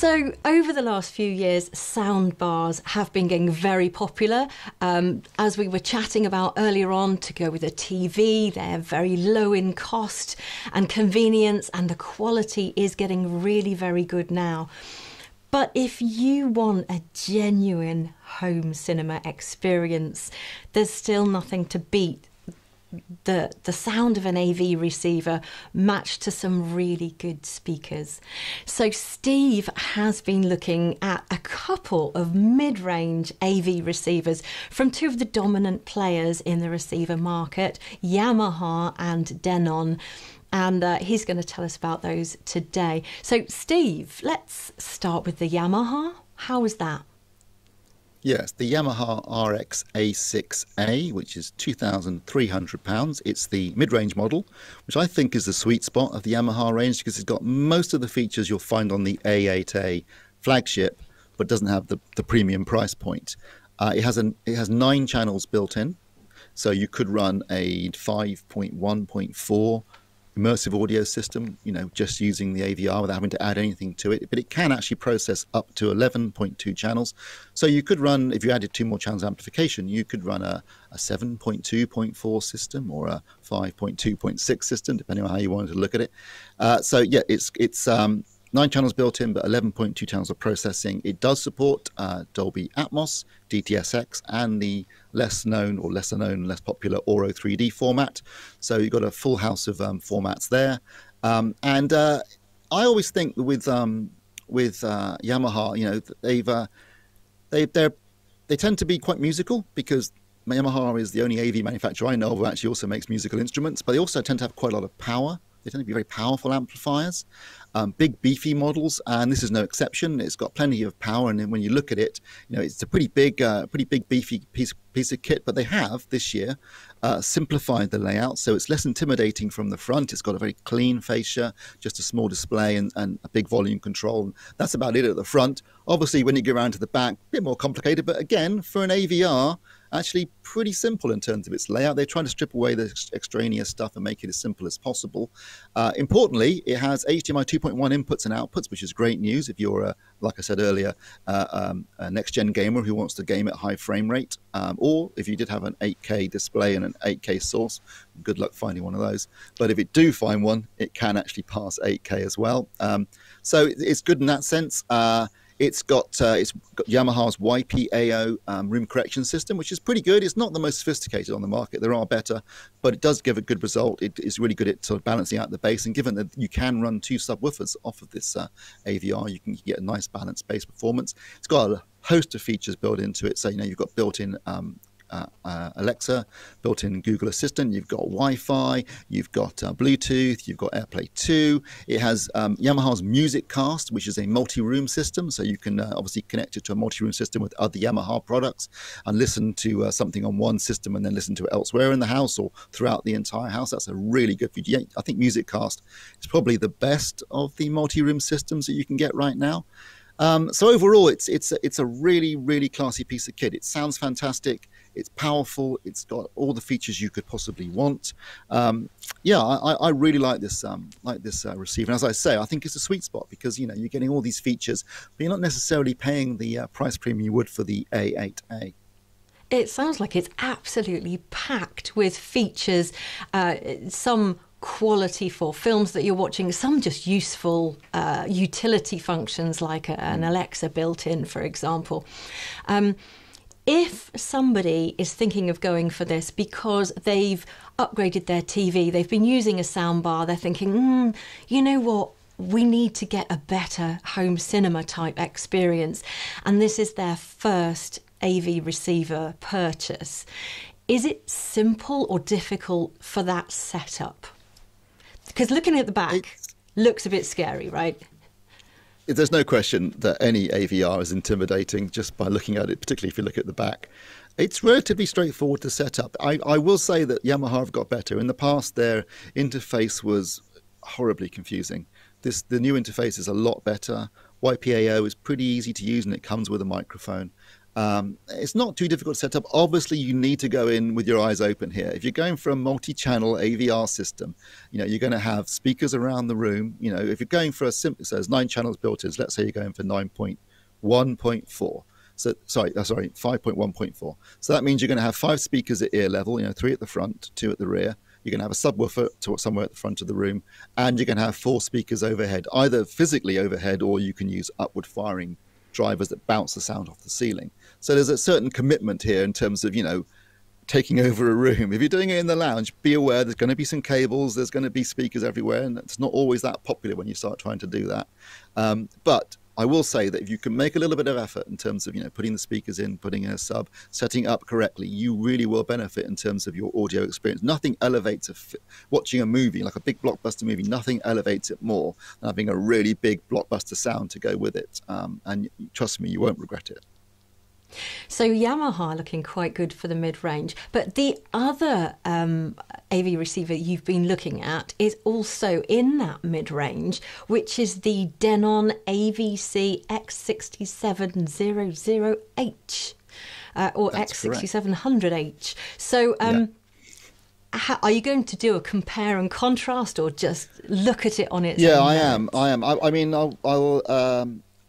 So over the last few years, sound bars have been getting very popular. As we were chatting about earlier on, to go with a TV, they're very low in cost and convenience, and the quality is getting really very good now. But if you want a genuine home cinema experience, there's still nothing to beat the sound of an AV receiver matched to some really good speakers. So Steve has been looking at a couple of mid-range AV receivers from two of the dominant players in the receiver market, Yamaha and Denon. And he's going to tell us about those today. So Steve, let's start with the Yamaha. How was that? Yes, the Yamaha RX A6A, which is £2,300. It's the mid-range model, which I think is the sweet spot of the Yamaha range because it's got most of the features you'll find on the A8A flagship, but doesn't have the premium price point. It has 9 channels built in, so you could run a 5.1.4 immersive audio system, just using the AVR without having to add anything to it. But it can actually process up to 11.2 channels. So you could run, if you added 2 more channels of amplification, you could run a 7.2.4 system or a 5.2.6 system, depending on how you wanted to look at it. So yeah, it's 9 channels built in, but 11.2 channels of processing. It does support Dolby Atmos, DTS:X, and the lesser known, less popular Auro 3D format. So you've got a full house of formats there. And I always think with Yamaha, they tend to be quite musical because Yamaha is the only AV manufacturer I know of who actually also makes musical instruments, but they also tend to have quite a lot of power. They tend to be very powerful amplifiers, big beefy models, and this is no exception. It's got plenty of power, and then when you look at it, it's a pretty big beefy piece of kit. But they have this year simplified the layout, so it's less intimidating from the front. It's got a very clean fascia, just a small display and a big volume control. That's about it at the front. Obviously, when you go around to the back, a bit more complicated, but again, for an AVR, actually pretty simple in terms of its layout. They're trying to strip away the extraneous stuff and make it as simple as possible. Importantly, it has HDMI 2.1 inputs and outputs, which is great news if you're, like I said earlier, a next-gen gamer who wants to game at high frame rate, or if you did have an 8K display and an 8K source, good luck finding one of those. But if it do find one, it can actually pass 8K as well. So it's good in that sense. It's got Yamaha's YPAO room correction system, which is pretty good. It's not the most sophisticated on the market. There are better, but it does give a good result. It is really good at sort of balancing out the bass. And given that you can run 2 subwoofers off of this AVR, you can get a nice balanced bass performance. It's got a host of features built into it. So, you've got built-in Alexa, built-in Google Assistant, you've got Wi-Fi, you've got Bluetooth, you've got AirPlay 2. It has Yamaha's Music Cast, which is a multi-room system, so you can obviously connect it to a multi-room system with other Yamaha products and listen to something on one system and then listen to it elsewhere in the house or throughout the entire house. That's a really good feature. I think Music Cast is probably the best of the multi-room systems that you can get right now. So overall, it's a really, really classy piece of kit. It sounds fantastic. It's powerful. It's got all the features you could possibly want. I really like this receiver. And as I say, I think it's a sweet spot because you're getting all these features, but you're not necessarily paying the price premium you would for the A8A. It sounds like it's absolutely packed with features. Some quality for films that you're watching, some just useful utility functions like an Alexa built in, for example. If somebody is thinking of going for this because they've upgraded their TV, they've been using a soundbar, they're thinking, you know what, we need to get a better home cinema type experience, and this is their first AV receiver purchase. Is it simple or difficult for that setup? Because looking at the back looks a bit scary, right? There's no question that any AVR is intimidating just by looking at it, particularly if you look at the back. It's relatively straightforward to set up. I will say that Yamaha have got better. In the past, their interface was horribly confusing. The new interface is a lot better. YPAO is pretty easy to use and it comes with a microphone. It's not too difficult to set up. Obviously, you need to go in with your eyes open here. If you're going for a multi-channel AVR system, you're going to have speakers around the room. If you're going for a simple, so there's 9 channels built in. So let's say you're going for 9.1.4. So sorry, 5.1.4. So that means you're going to have 5 speakers at ear level. 3 at the front, 2 at the rear. You're going to have a subwoofer somewhere at the front of the room, and you're going to have 4 speakers overhead, either physically overhead, or you can use upward firing drivers that bounce the sound off the ceiling. So there's a certain commitment here in terms of, taking over a room. If you're doing it in the lounge, be aware there's going to be some cables, there's going to be speakers everywhere, and it's not always that popular when you start trying to do that. But I will say that if you can make a little bit of effort in terms of, putting the speakers in, putting in a sub, setting it up correctly, you really will benefit in terms of your audio experience. Nothing elevates watching a movie, like a big blockbuster movie, nothing elevates it more than having a really big blockbuster sound to go with it. And trust me, you won't regret it. So Yamaha looking quite good for the mid-range, but the other AV receiver you've been looking at is also in that mid-range, which is the Denon AVC X6700H or X6700H. So are you going to do a compare and contrast, or just look at it on its own? I am. I mean,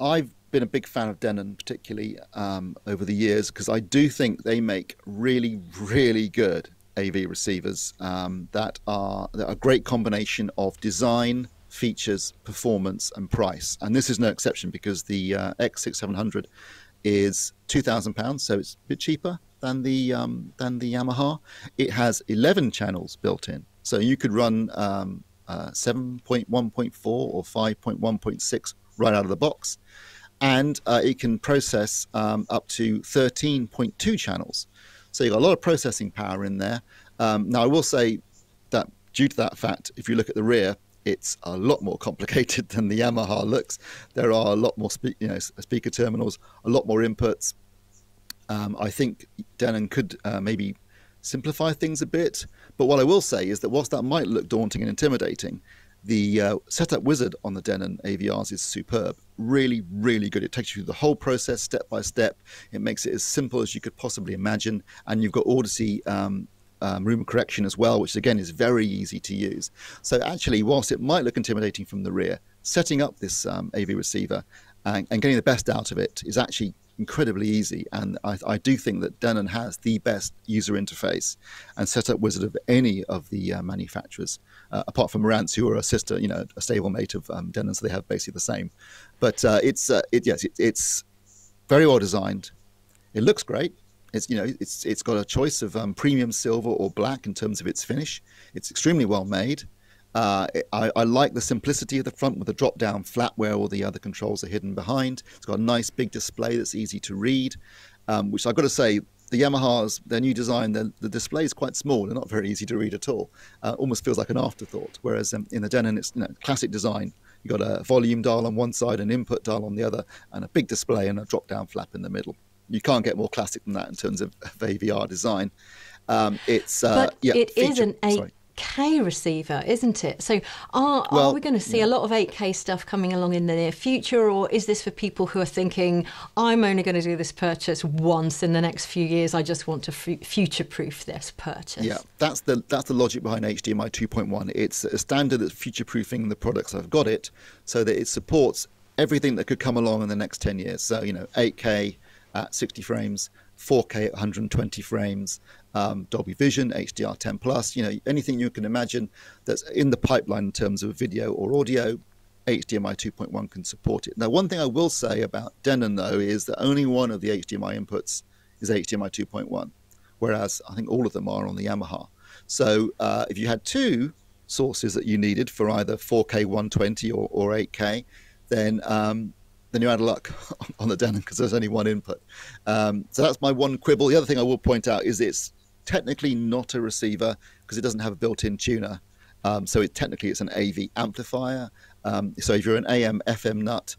I've been a been a big fan of Denon, particularly over the years, because I do think they make really, really good AV receivers that are a great combination of design, features, performance, and price. And this is no exception, because the X6700 is £2,000, so it's a bit cheaper than the Yamaha. It has 11 channels built in, so you could run 7.1.4 or 5.1.6 right out of the box. And it can process up to 13.2 channels. So you've got a lot of processing power in there. Now, I will say that due to that fact, if you look at the rear, it's a lot more complicated than the Yamaha looks. There are a lot more speaker terminals, a lot more inputs. I think Denon could maybe simplify things a bit. But what I will say is that whilst that might look daunting and intimidating, the setup wizard on the Denon AVRs is superb. Really, really good. It takes you through the whole process step by step. It makes it as simple as you could possibly imagine. And you've got Odyssey room correction as well, which again is very easy to use. So actually, whilst it might look intimidating from the rear, setting up this AV receiver and getting the best out of it is actually incredibly easy. And I do think that Denon has the best user interface and setup wizard of any of the manufacturers, apart from Marantz, who are a sister, a stablemate of Denon, so they have basically the same. But it's very well designed. It looks great. It's got a choice of premium silver or black in terms of its finish. It's extremely well made. I like the simplicity of the front with the drop-down flap where all the other controls are hidden behind. It's got a nice big display that's easy to read, which I've got to say, the Yamahas, their new design, the display is quite small. They're not very easy to read at all. Almost feels like an afterthought. Whereas in the Denon, it's classic design. You've got a volume dial on one side, an input dial on the other, and a big display and a drop-down flap in the middle. You can't get more classic than that in terms of AVR design. But it is an 8K receiver, isn't it? So are we going to see a lot of 8K stuff coming along in the near future, or is this for people who are thinking, I'm only going to do this purchase once in the next few years, I just want to future-proof this purchase? Yeah, that's the logic behind HDMI 2.1. It's a standard that's future-proofing the products. I've got it so that it supports everything that could come along in the next 10 years. So, 8K at 60 frames, 4K at 120 frames, Dolby Vision, HDR10 plus, anything you can imagine that's in the pipeline in terms of video or audio, HDMI 2.1 can support it. Now, one thing I will say about Denon, though, is that only one of the HDMI inputs is HDMI 2.1, whereas I think all of them are on the Yamaha. So if you had 2 sources that you needed for either 4K 120 or 8K, then you're out of luck on the Denon, because there's only one input. So that's my one quibble. The other thing I will point out is it's technically not a receiver because it doesn't have a built-in tuner. So technically it's an AV amplifier. So if you're an AM FM nut,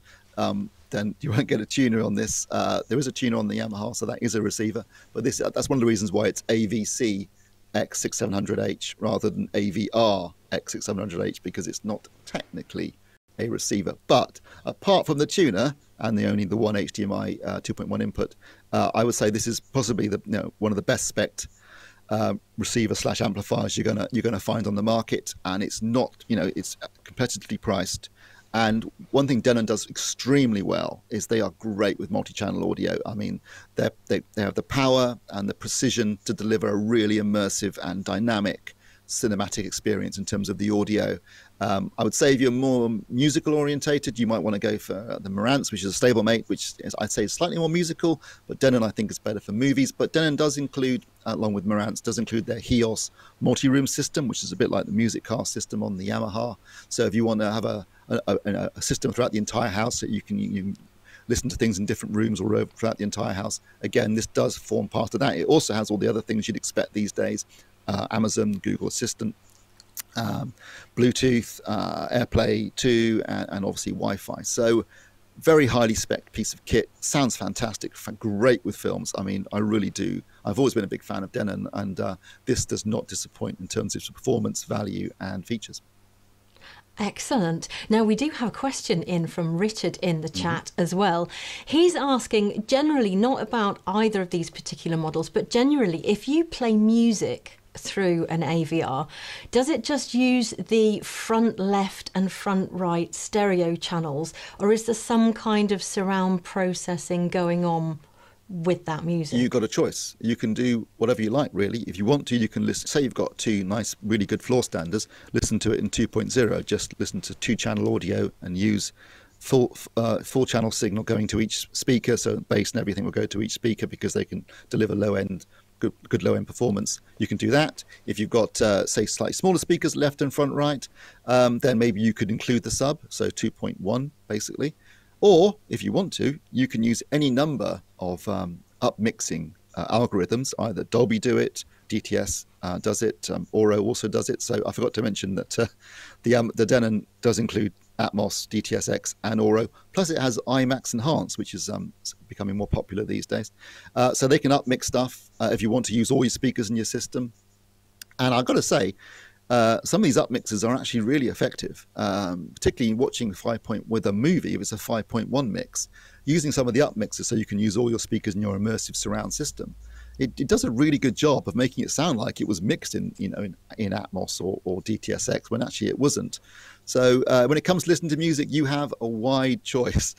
then you won't get a tuner on this. There is a tuner on the Yamaha, so that is a receiver. But that's one of the reasons why it's AVC X6700H rather than AVR X6700H, because it's not technically a receiver. But apart from the tuner, and only the one HDMI 2.1 input, I would say this is possibly one of the best spec receiver / amplifiers you're gonna find on the market, and it's not, it's competitively priced. And one thing Denon does extremely well is they are great with multi-channel audio. I mean, they have the power and the precision to deliver a really immersive and dynamic cinematic experience in terms of the audio. I would say if you're more musical orientated, you might want to go for the Marantz, which is a stablemate, which I'd say is slightly more musical, but Denon I think is better for movies. But Denon does include, along with Marantz, does include their HEOS multi-room system, which is a bit like the music cast system on the Yamaha. So if you want to have a system throughout the entire house that you can listen to things in different rooms or throughout the entire house, again, this does form part of that. It also has all the other things you'd expect these days. Amazon, Google Assistant, Bluetooth, AirPlay 2, and obviously Wi-Fi. So very highly spec piece of kit. Sounds fantastic, great with films. I mean, I really do. I've always been a big fan of Denon, and this does not disappoint in terms of performance, value, and features. Excellent. Now, we do have a question in from Richard in the chat as well. He's asking generally not about either of these particular models, but generally, if you play music through an AVR, does it just use the front left and front right stereo channels, or is there some kind of surround processing going on with that music? You've got a choice. You can do whatever you like, really. If you want to, you can listen. Say you've got two nice, really good floor standers, listen to it in 2.0. Just listen to 2-channel audio and use full channel signal going to each speaker. So bass and everything will go to each speaker because they can deliver low-end, good low-end performance. You can do that. If you've got, say, slightly smaller speakers, left and front right, then maybe you could include the sub, so 2.1, basically. Or, if you want to, you can use any number of up-mixing algorithms. Either Dolby do it, DTS does it, Oro also does it. So I forgot to mention that the Denon does include Atmos, DTS:X, and Oro. Plus it has IMAX Enhanced, which is becoming more popular these days. So they can up-mix stuff if you want to use all your speakers in your system. And I've got to say, some of these upmixes are actually really effective, particularly watching with a movie. If it's a 5.1 mix, using some of the upmixes so you can use all your speakers in your immersive surround system. It does a really good job of making it sound like it was mixed in Atmos or DTS:X when actually it wasn't. So when it comes to listening to music, you have a wide choice.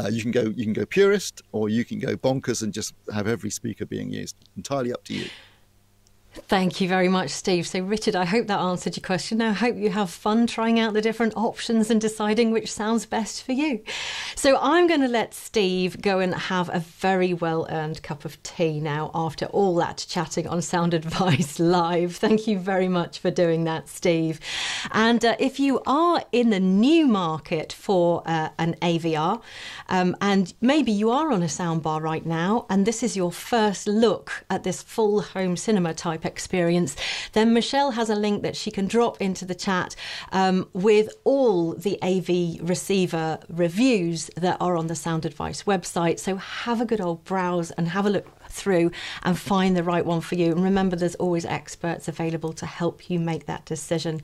You can go purist, or you can go bonkers and just have every speaker being used. Entirely up to you. Thank you very much, Steve. So, Richard, I hope that answered your question. I hope you have fun trying out the different options and deciding which sounds best for you. So I'm going to let Steve go and have a very well-earned cup of tea now after all that chatting on Sound Advice Live. Thank you very much for doing that, Steve. And if you are in the new market for an AVR, and maybe you are on a soundbar right now, and this is your first look at this full home cinema type experience, then Michelle has a link that she can drop into the chat with all the AV receiver reviews that are on the Sound Advice website. So have a good old browse and have a look through and find the right one for you. And remember, there's always experts available to help you make that decision.